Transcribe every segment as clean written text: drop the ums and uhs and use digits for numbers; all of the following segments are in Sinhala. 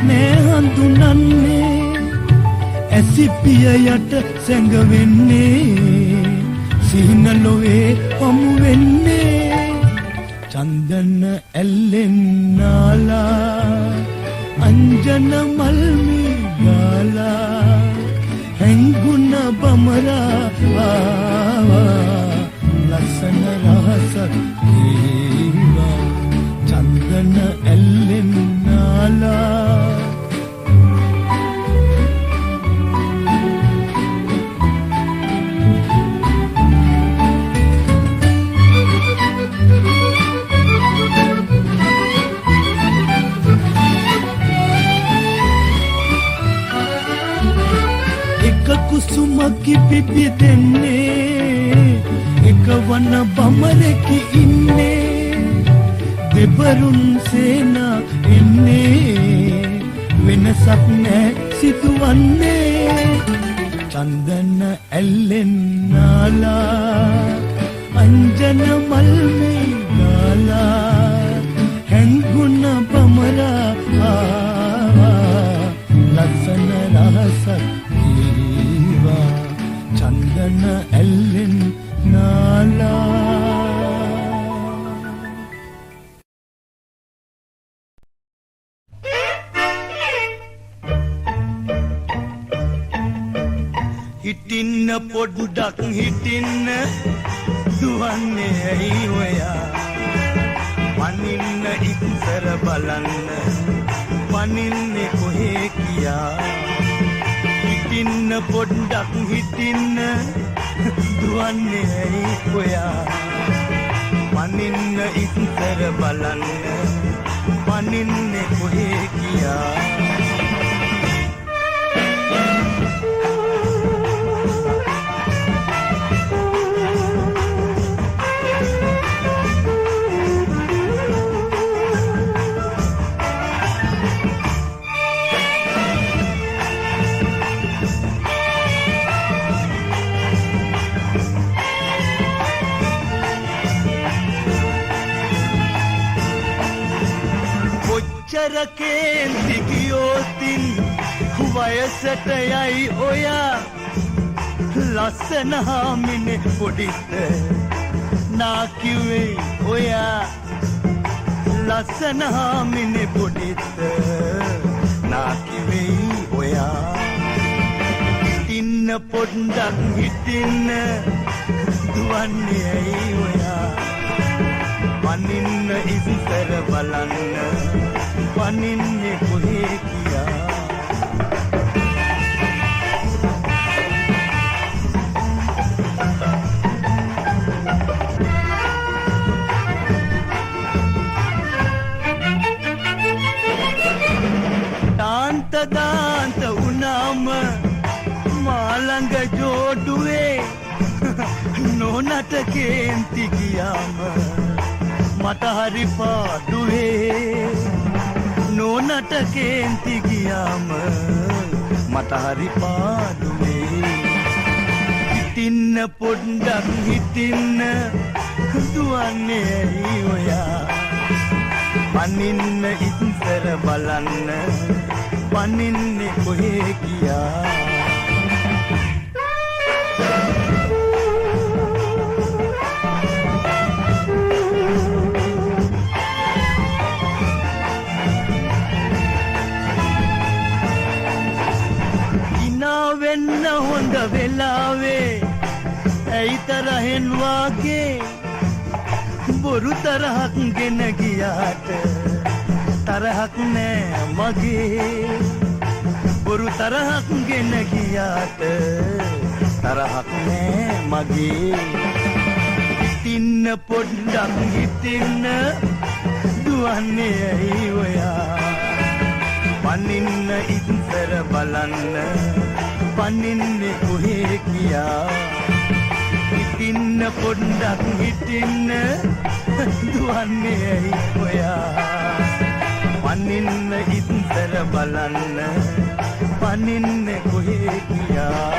නෑ හඳුනන්නේ ඇසිපිය යට සැඟවෙන්නේ සිහින ලොවේ හමු වෙන්නේ චන්දන ඇල්ලෙන් නාලා අංජන මල්මි ගාලා හැංගුණ බමරා ආවා ලස්සන රහසක් ඒවා චන්දන ඇල්ලෙන් නාලා කුසුමකි පිපි දෙන්නේ එක වන බමරකි ඉන්නේ දෙබරුන් සේනා එන්නේ වෙනසක් නෑ සිදුවන්නේ චන්දන ඇල්ලෙන් නාලා අංජන මල්මේ ගාලා හැංගුණ බමරා ආවා ලස්සන රහසක් චන්දන ඇල්ලෙන් නාලා හිටින්න පොඩ්ඩක් හිටින්න දුවන්නේ ඇයි ඔයා පනින්න ඉස්සර බලන්න පනින්නේ කොහේ කියා හිටින්න පොඩ්ඩක් හිටින්න දුවන්නේ ඇයි ඔයා පනින්න ඉස්සර බලන්න පනින්නේ කොහේ කියා චරකේන්ති ගියෝතින් වයසට යයි ඔයා ලස්සන හාමිනේ පොඩිට නාකිවේ ඔයා ලස්සන හාමිනේ පොඩිට නාකිවේ ඔයා හිටින්න පොඩ්ඩක් හිටින්න දුවන්නේ ඇයි ඔයා පනින්න ඉස්සර බලන්න පනින්නේ කොහේ කියා දාන්ත උනාම මාළඟ ජෝඩුවේ නොනට කේන්ති ගියාම මට හරි පාඩුවේ නොනට කේන්ති ගියාම මට හරි පාඩුවේ හිටින්න පොඩ්ඩක් හිටින්න දුවන්නේ ඇයි ඔයා පනින්න ඉස්සර බලන්න පනින්නේ කොහේ කියා වෙන්න හොඳ වෙලාවේ ඇයි තරහෙන් වාගේ බොරු තරහක් ගෙන ගියාට තරහක් නෑ මගේ බොරු තරහක් ගෙන ගියාට තරහක් නෑ මගේ හිටින්න පොඩ්ඩක් හිටින්න දුවන්නේ ඇයි ඔයා පනින්න ඉස්සර බලන්න පනින්නේ කොහේ කියා හිටින්න පොඩ්ඩක් හිටින්න දුවන්නේ ඇයි ඔයා පනින්න ඉස්සර බලන්න පනින්නේ කොහේ කියා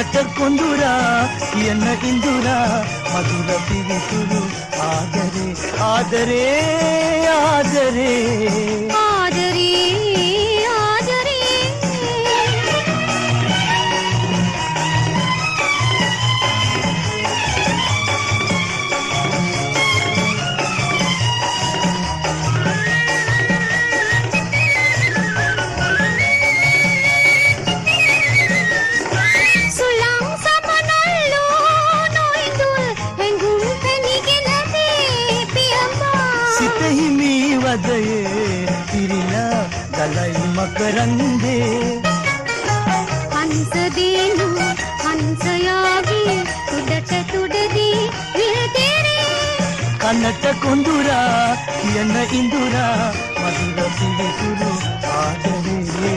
කනට කොඳුරා කියන ඉඳුරා මధుර පිවිතුරු ආදරේ ආදරේ ආදරේ පිරිලා ගලයි මකරන්දේ හංස දේනු හංසයාගේ උඩට තුඩදී විරදෙරේ කනට කොඳුරා කියන ඉඳුරා මధుර පිවිතුරු ආදරේ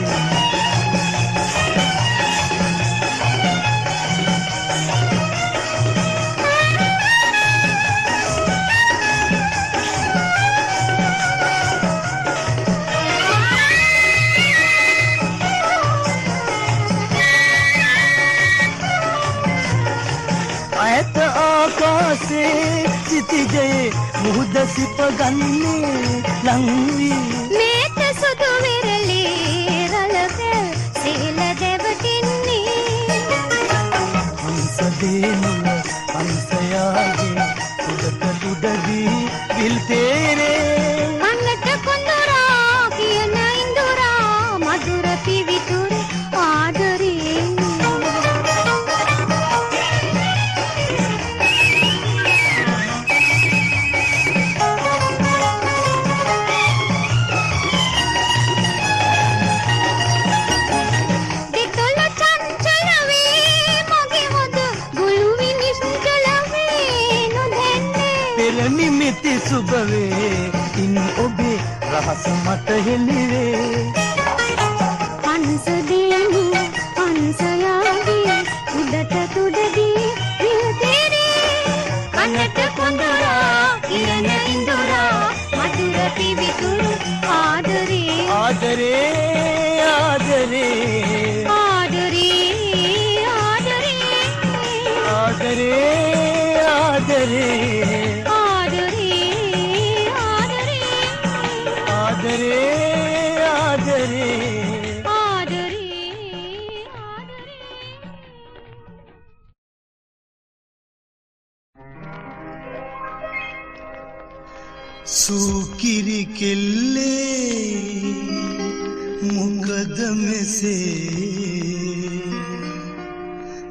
සිතිජයේ මුහුද සිප ගන්නේ ලංවී මේත සුදු විරලේ රළපෙල් සීල දෙවටින්නේ හංස දේනුල හංසයාගේ උඩට උඩදී විල් තේරේ කන්නට කොඳුරා කියන ඉඳුරා මధుර පිවිතුරු ආදරේ නිමිති සුබවේ ඉන් ඔබේ රහස මට හෙළිවේ හංස දේනු හංසයාගේ උඩට තුඩදී විරදෙරේ කනට කොඳුරා කියන ඉඳුරා මధుර පිවිතුරු ආදරේ ආදරේ ආදරේ ආදරේ ආදරේ ආදරේ සූකිරි කෙල්ලේ මොකද මෙසේ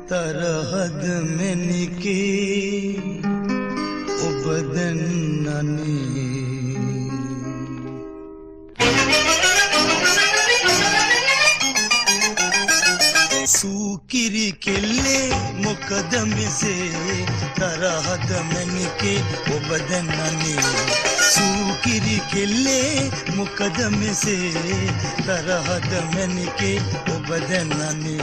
තරහද මෙනිකේ ඔබ දන්නනේ සූකිරි කෙල්ලේ මොකද මෙසේ තරහද මෙනිකේ ඔබ දන්නනේ සූකිරි කෙල්ලේ මොකද මෙසේ තරහද මෙනිකේ ඔබ දන්නනේ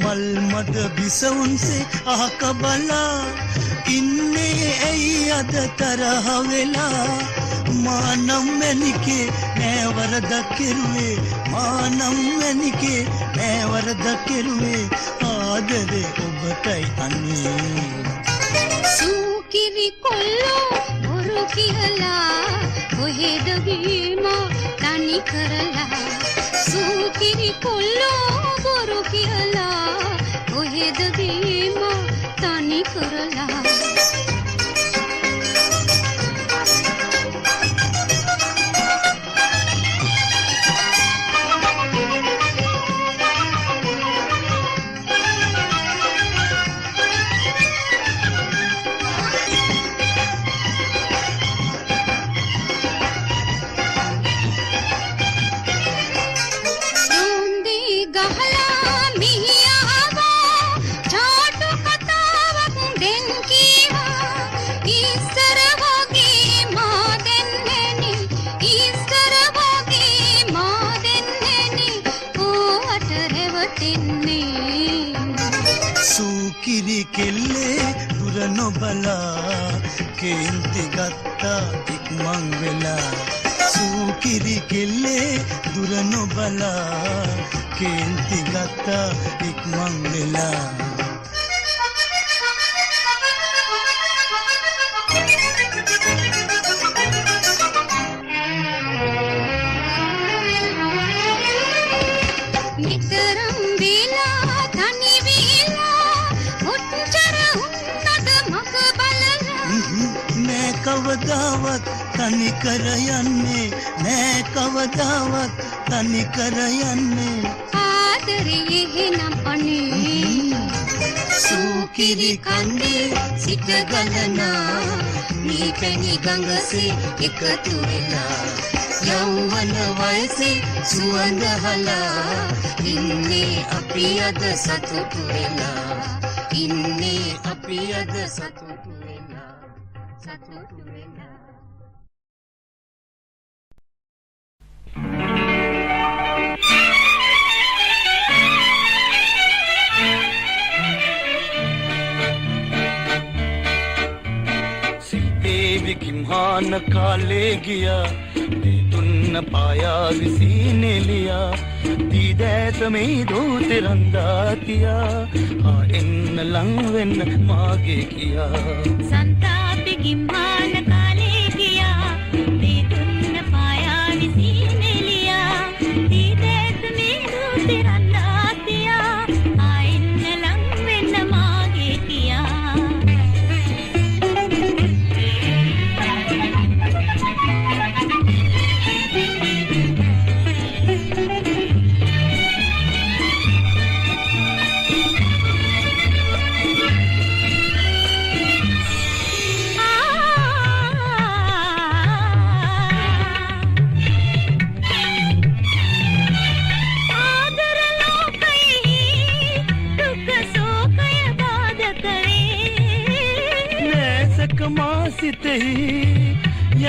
මල්මද බිසවුන්සේ අහක බලා ඉන්නේ ඇයි අද තරහ වෙලා මානම් මැනිකේ නෑ වරදක් කෙරුවේ මානම් මැනිකේ නෑ වරදක් කෙරුවේ ආදරේ ඔබටයි අනේ සූකිරි කොල්ලෝ බොරු කියලා කොහෙද ගිහිම තනි කරලා සූකිරි කොල්ලෝ බොරු කියලා කොහෙද ගිහිම තනි කරලා गहला मियावा चाटू कतावक देन की සූකිරි කෙල්ලේ දුර නොබලා කේන්ති ගත්තා ඉක්මන් වෙලා සූකිරි කෙල්ලේ දුර නොබලා කේන්ති ගත්තා ඉක්මන් වෙලා නිතරම් වේලා තනි වේලා මුච්චර උන්නද මක බලලා නෑ කවදාවත් තනි කර යන්නේ නෑ කවදාවත් තනි කර යන්නේ ආදරේ එහෙනම් අනේ සූකිරි කන්දේ සිට ගලනා මේ පැණි ගඟසේ එකතු වෙලා යෞවන වයසේ සුවඳ හලා ඉන්නේ අපි අද සතුටු වෙලා ඉන්නේ අපි අද සතුටු වෙලා සතුටු වෙලා किम्हान काले गया तुन्न पाया विसीने लिया दीदैत में दो तिरंदा किया हाँ इन लंगन मागे किया संताप किम्हान काले गया तुन्न पाया विसीने लिया दीदैत में दो तिरंदा किया हाँ इन लंगन मागे किया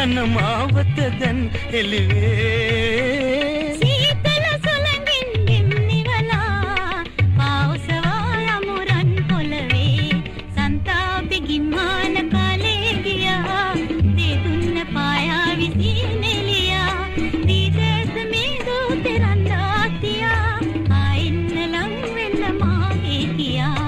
යනමාවත දැන් එළිවේ සීතල සුළඟින් ගෙම්නිවලා පාවසවා යමුරන් පොළවේ සන්තාපි ගිම්මාන කාලේ ගියා දෙදුන්න පායා විසිනෙලියා දීදේශ මේ දූත රන්දා තියා ආයින්න ලං වෙන්න මාගේ කියා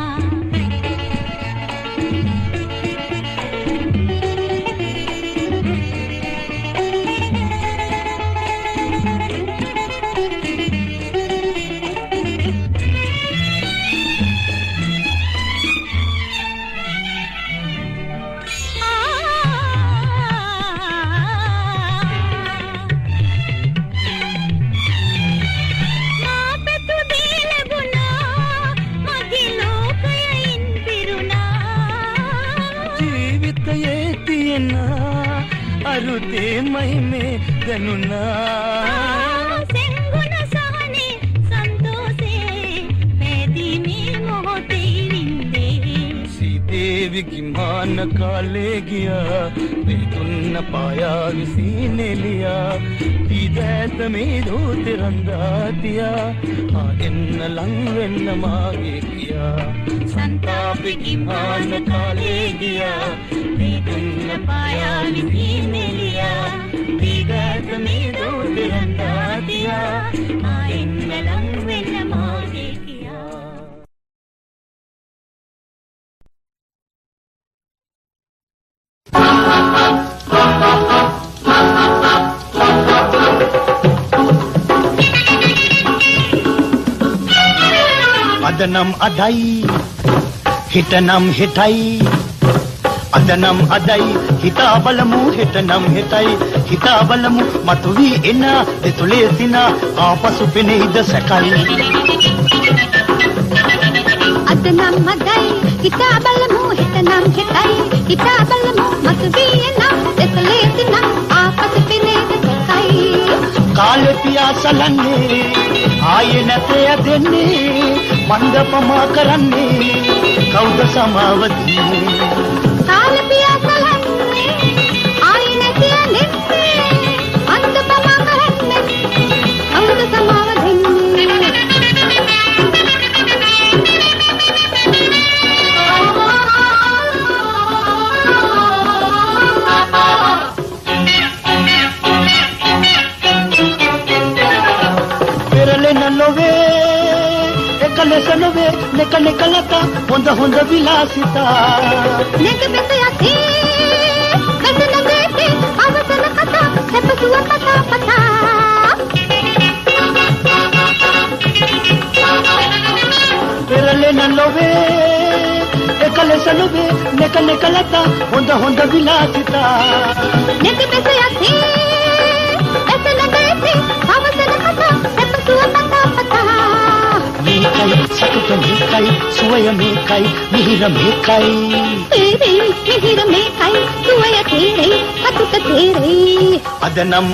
අරුතේ මහිමේ ගනුනා සෙන්ගුණ සහනේ සන්තෝෂේ පැදීමේ මොහොතේ වින්දේ සීදේවි ගිම්හාන කාලේ ගියා දෙතුන්න පායා විසිනෙලියා දීදෑත මේ දූත රන්දා තියා ආ එන්න ලං වෙන්න මාගේ කියා संताप किम्हान काले गया देदुन्न पाया विसीनेलिया दीगत में दूध रंदा दिया आइन लंग वेन्न मागे किया අදනම් අදයි හිතනම් හිතයි අදනම් අදයි හිතා බලමු හිතනම් හිතයි හිතා බලමු මතුවී එන දෙතුලේ සින ආපසු පෙනෙයිද සැකයි අදනම් අදයි හිතා බලමු හිතනම් හිතයි හිතා බලමු මතුවී එන දෙතුලේ සින ආපසු පෙනෙයිද සැකයි කාලේ පියාසලන්නේ ආයේ නැතේ දෙන්නේ මන්දපමා කරන්නේ කවුද සමාවදී කාල පියාසලන්නේ ආයේ නැතේ දෙන්නේ මන්දපමා කරන්නේ කවුද සමාව දෙන්නේ nekalata honda vilasita nege besayati besana gete avasana kata sepasuwa pata perale nalove ekale salove nekalata honda vilasita nege besayati besana gete avasana kata sepasuwa pata mekai satuta mekai suwaya mekai mihira mekai tere mihira mekai suwaya tere satuta tere adanam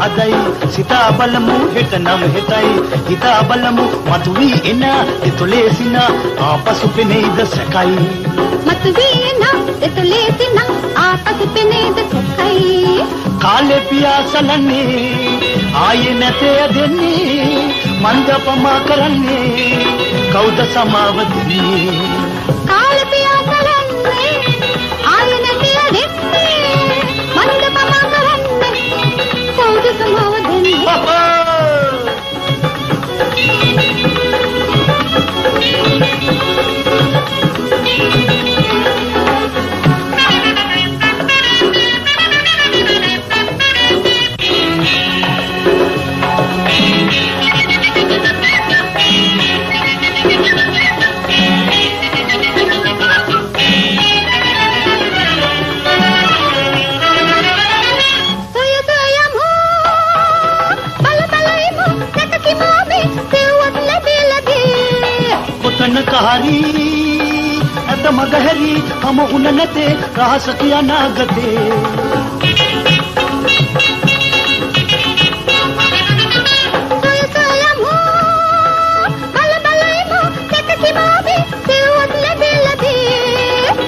adai sita balamu hetanam hetai hita balamu matuvi ena itulesina aapasu peneda sakai matuvi ena itulesina aapasu peneda sakai කාලේ පියාසලන්නේ ආයේ නැතේ දෙන්නේ මන්දපමා කරන්නේ කවුද සමාව දෙන්නේ කාලේ පියාසලන්නේ ආයේ නැතේ දෙන්නේ මන්දපමා කරන්නේ කවුද සමාව දෙන්නේ कहारी अत मगहरी हम उननते रास किया नागते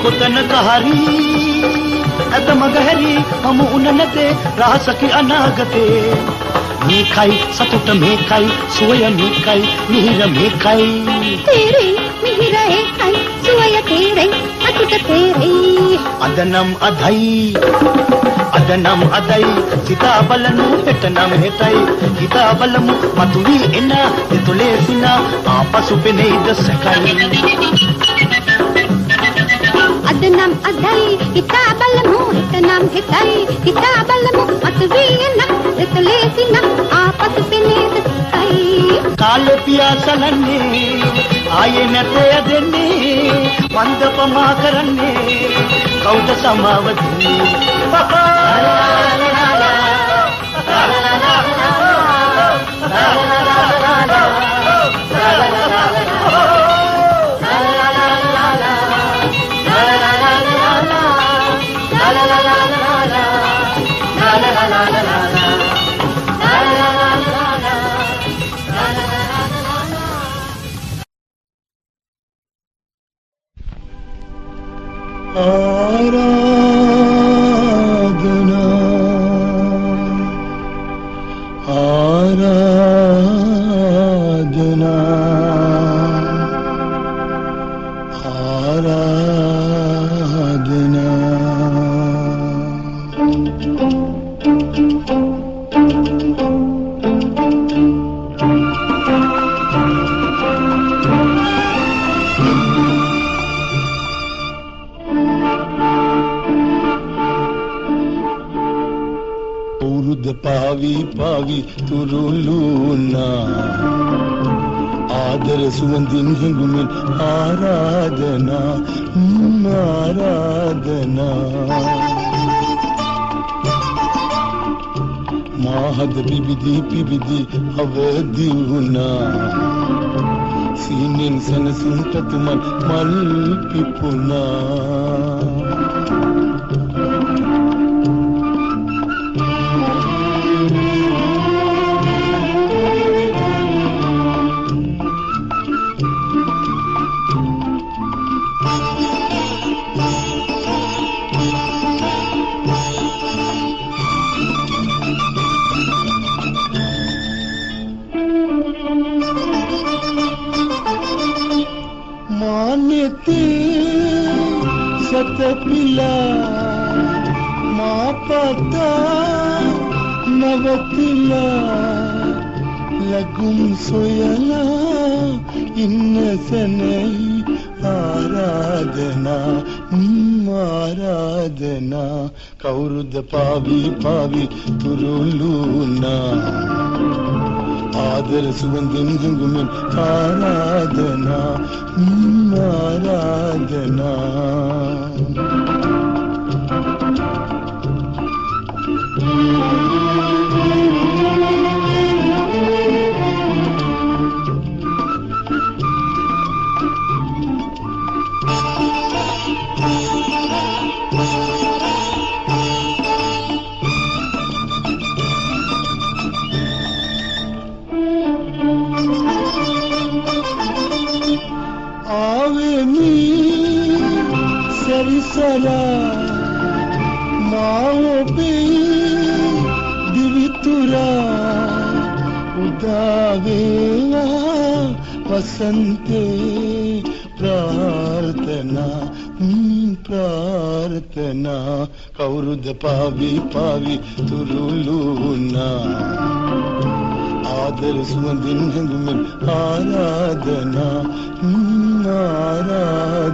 कुतन कहारी अत मगहरी हम उननते रास किया नागते मेखाई सतुट मेखाई सोय मेखाई मिहिर मेखाई तेरे मिहिर एखाई सोय तेरे सतुट तेरे अदनम अदई सीता बलनु हेटनम हेटाई गीता बलमु मतुवी एना तुलेसिना आपसु पेने दसकाई अदनम अदई गीता बलमु हेटनम हेटाई गीता बलमु मतुवी एना तुलेसिना आपसु पेने दसकाई काले पियासलन्ने आये नते देन्ने मंदपमा करन्ने कौद समावधी आराधना आराधना आराधना पावी पावी तुरुलूना आदर सुवंदिन हिंगुमिन आराधना आराधना माहद पिबिदी अवदिउना सीनिन सन सुंटतुमन मल पिपुना मानते सतपिला माँ पता नवतिला ලගුම් සොයලා ඉන්න සැනයි ආරාධනා ආරාධනා කවුරුද පාවි පාවි තුරුළුනා ආදර සුවඳින් හඟුමින් ආරාධනා ආරාධනා සරිසලා මාවපේ දිවිතුරා උදාවේවා වසන්තේ ප්‍රාර්ථනා ප්‍රාර්ථනා කවුරුද පාවි පාවි තුරුළුනා ආදර සුවඳින් හැඟුමින් ආරාධනා ආරාධනා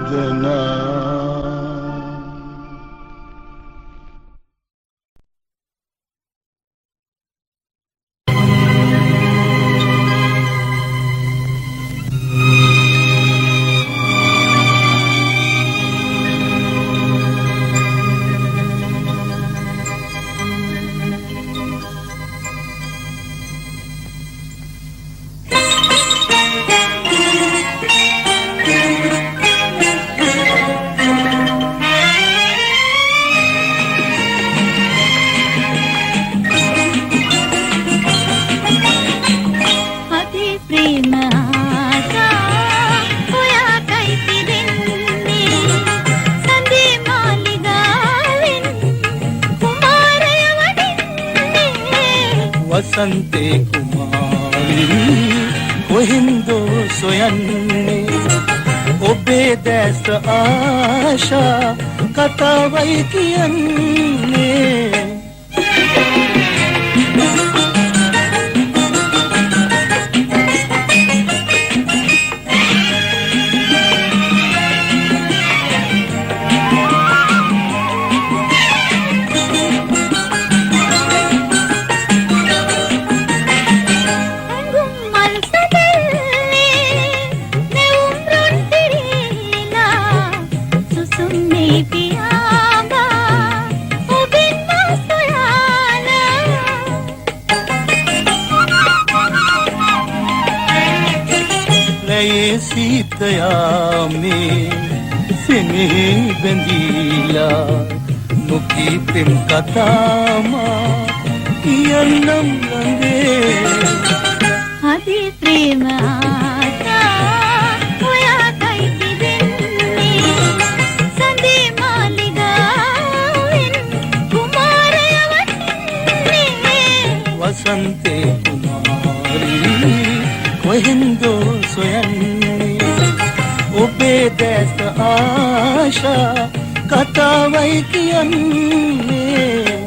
වසන්තේ කුමාරී කොහින්දෝ සොයන්නේ ඔබේ දැස ආශා කතාවයි කියන්නේ සීතයාමේ සෙනෙහි බැඳීලා නොකී පෙම් කතාමා කියන්නම් ළඟේ අදී ප්‍රේම ආසා ඔයාටයි තිබෙන්නේ සඳේ මාලිගාවෙන් කුමාරය වටින්නේ වසන්තේ කුමාරී කොහෙන්දෝ සොයන්නේ ඔබේ දැස ආශා කතාවයි කියන්නේ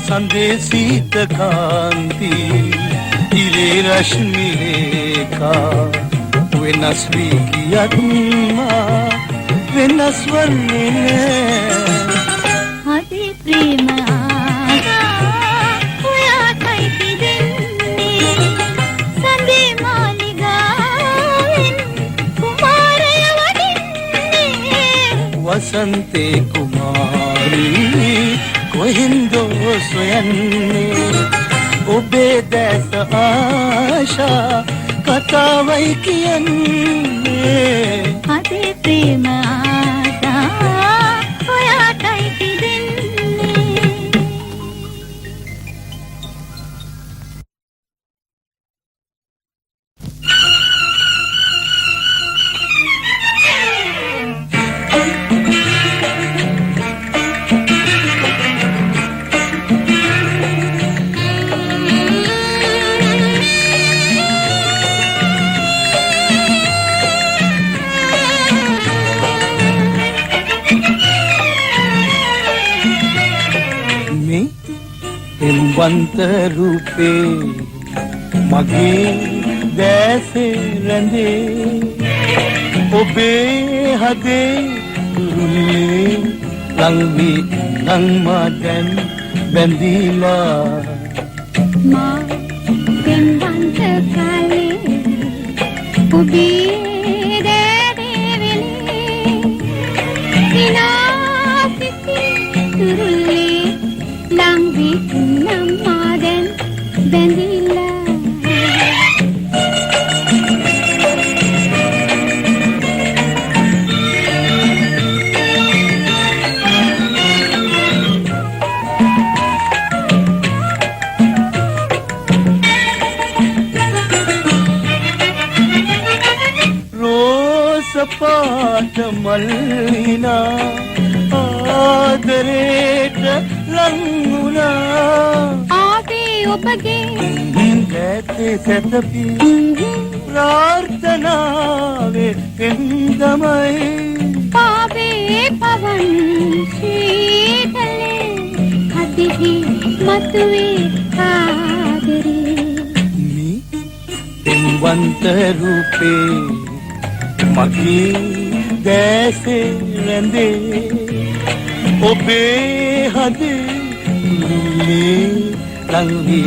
සඳේ සීත කාන්ති ඉරේ රශ්මි රේඛා වෙනස් වී ගියත් මා වෙනස් වන්නේ අදී ප්‍රේම ආසා ඔයාටයි තිබෙන්නේ සඳේ මාලිගාවෙන් කුමාරය වටින්නේ වසන්තේ කුමාරී කොහින්දෝ සොයන්නේ ඔබේ දැස ආශා කතාවයි කියන්නේ අදේ ප්‍රේම ආසා ඔයාටයි තිබෙන්නේ එම්බන්ත රූපේ මගේ දැසේ රැඳේ ඔබේ හදේ කුරුල්ලේ ලංවි ලංමා දැන් බැඳීලා මා එම්බන්ත කාලේ ඔබේ දැවේ විනාසිති කුරුල්ලේ ලංවි ලංමා දැන් බැඳීලා පාට මල්ලිනා ආදරේට ලංගුණා ආවේ ඔබගේ ඇතේ සැතපි ප්‍රාර්ථනාවේ එන්දමයි පාවේ පවන් ශීතලේ හදිහි මතුවේ ආදරේ මේ එම්වන්ත රූපේ මගේ දැසේ රැඳේ ඔබේ හදේ කුරුල්ලේ ලංවි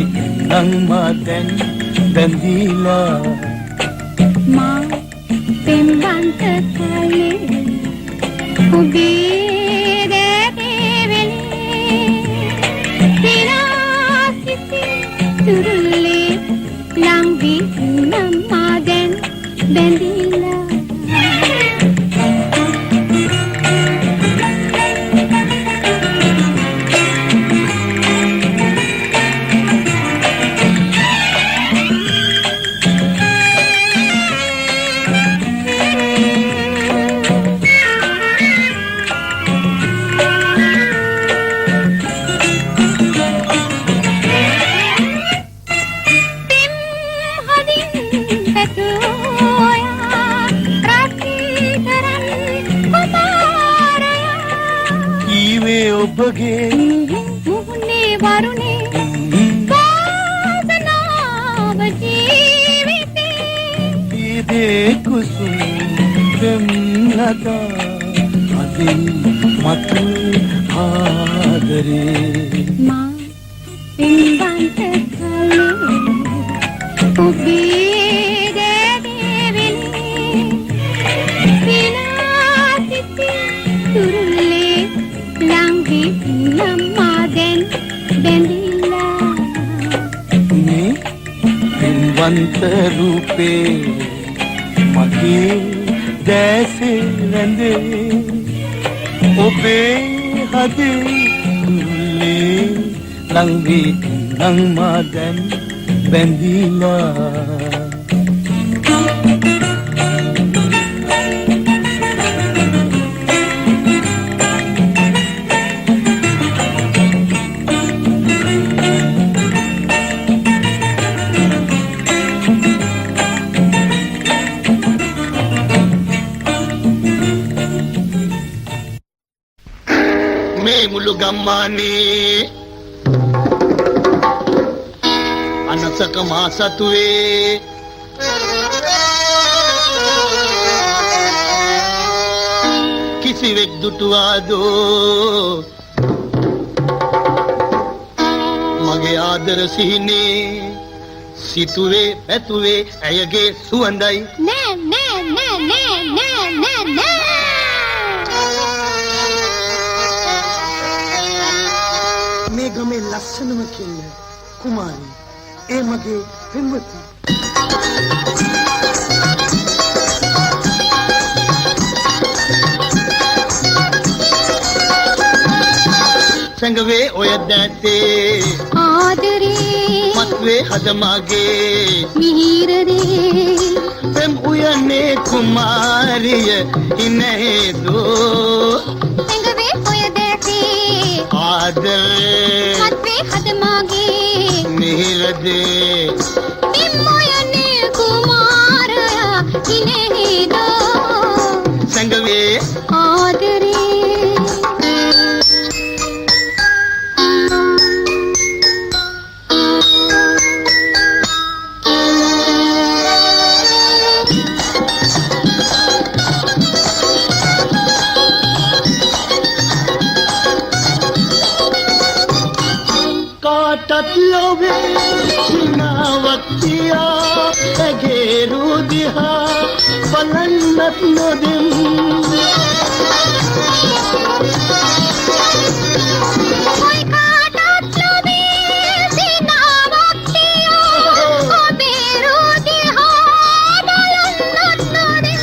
ලංමා දැන් බැඳීලා මා පෙම්බන්ත කාලේ ඔබේ දැවේ විනාසිති කුරුල්ලේ ලංවි ලංමා දැන් බැඳීලා ඔබගේ මුහුණේ වරුණේ වාසනාව ජීවිතේ ඉදේ කුසුම් දෙම්ලතා අදින් මතු ආදරේ මා එම්බන්ත කාලේ ඔබේ දැවේ විනාසිති කුරුල්ලේ ලංවි ලම්මා දැන් බැඳීලා මේ එම්වන්ත රූපේ මගේ දැසේ රැඳේ ඔබේ හදේ කුරුල්ලේ ලංවි ලංමා දැන් බැඳීලා මුළු ගම්මානේ අනසක මා සතුවේ කිසිවෙක් දුටුවාදෝ මගේ ආදර සිහිනේ සිතුවේ පැතුවේ ඇයගේ සුවඳයි නෑ නෑ නෑ නෑ නෑ නෑ නෑ මේ ගමේ ලස්සනම කෙල්ල කුමාරී ඒ මගේ පෙම්වති. සංගවේ ඔය දැතේ ආදරේ මත්වේ හදමාගේ මිහිරදේ පෙම් උයනේ කුමාරිය ඉන්නේ දෝ සංගවේ ඔය දැතේ ආදරේ මත්වේ හදමාගේ මිහිරදේ පෙම් උයනේ කුමාරයා ඉන්නේ දෝ සංගවේ ආදරේ काटत लोवे नावतिया घेरू दिहा पलन्नत नदिम कोई काटत लोवे सिनावतिया बेरू दिहा बलन्नत नदिम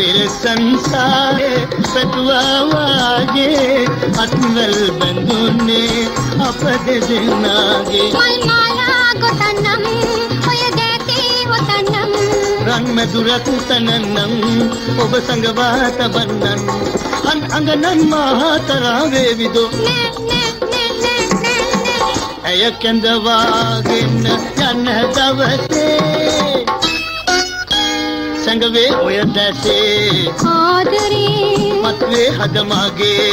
तेरे संसारे पटवावागे अतवल बंधुने अपदे दिनागे मल माला गोतनम होय देती होतनम रंग में दुरत तननम ඔබ සංගවාත බන්නන් අන් අඟනන් මහතරාවේ විදෝ ने ने ने ने ने ने ඇය කැඳවාගෙන යන දවසේ සංගවේ ඔය දැසේ ආදරේ මත්වේ හදමාගේ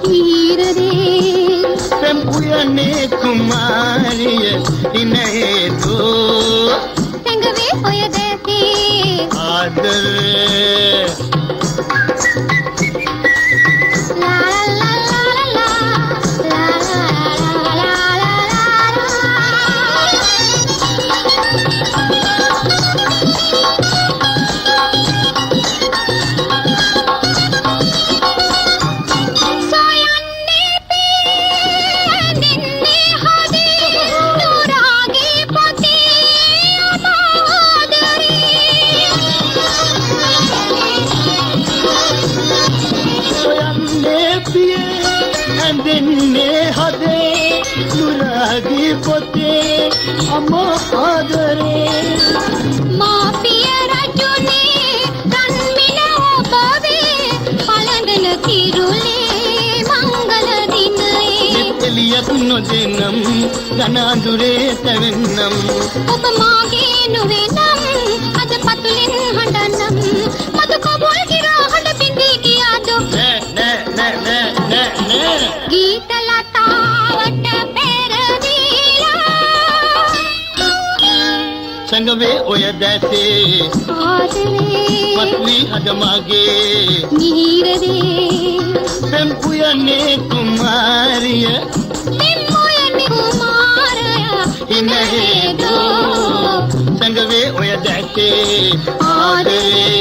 මිහිරදේ පෙම් උයනේ කුමාරිය ඉන්නේ දෝ සංගවේ ඔය දැතේ ආදරේ ලා ලා ලා ලා ලා සොයන්නේ පෙන්නේ හදේ නුරාගේ පොතේ අමාදරේ සොයන්නේ පියේ ඇඳෙන්නේ හදේ නුරාගේ පොතේ අමා ආදරේ මාපිය රජුනේ රන්මින ඔබවේ පළඳන කිරුලේ මංගල දිනයේ එලියක් නොදෙනම් ඝන අඳුරේ තැවෙන්නම් ඔබ මාගේ නුවේනම් අද පතුලෙන් හඬනම් මතු කබුල් ගිරා හඬ බිඳී ගියාදෝ නෑ ගීත ලතාවට පෙරදීලා සංගවේ ඔය දැසේ ආදරේ මත්වී හදමාගේ මිහිරදේ පෙම් උයනේ කුමාරිය පෙම්මොයනේ කුමාරයා ඉන්නේ දෝ සංගවේ ඔය දැසේ ආදරේ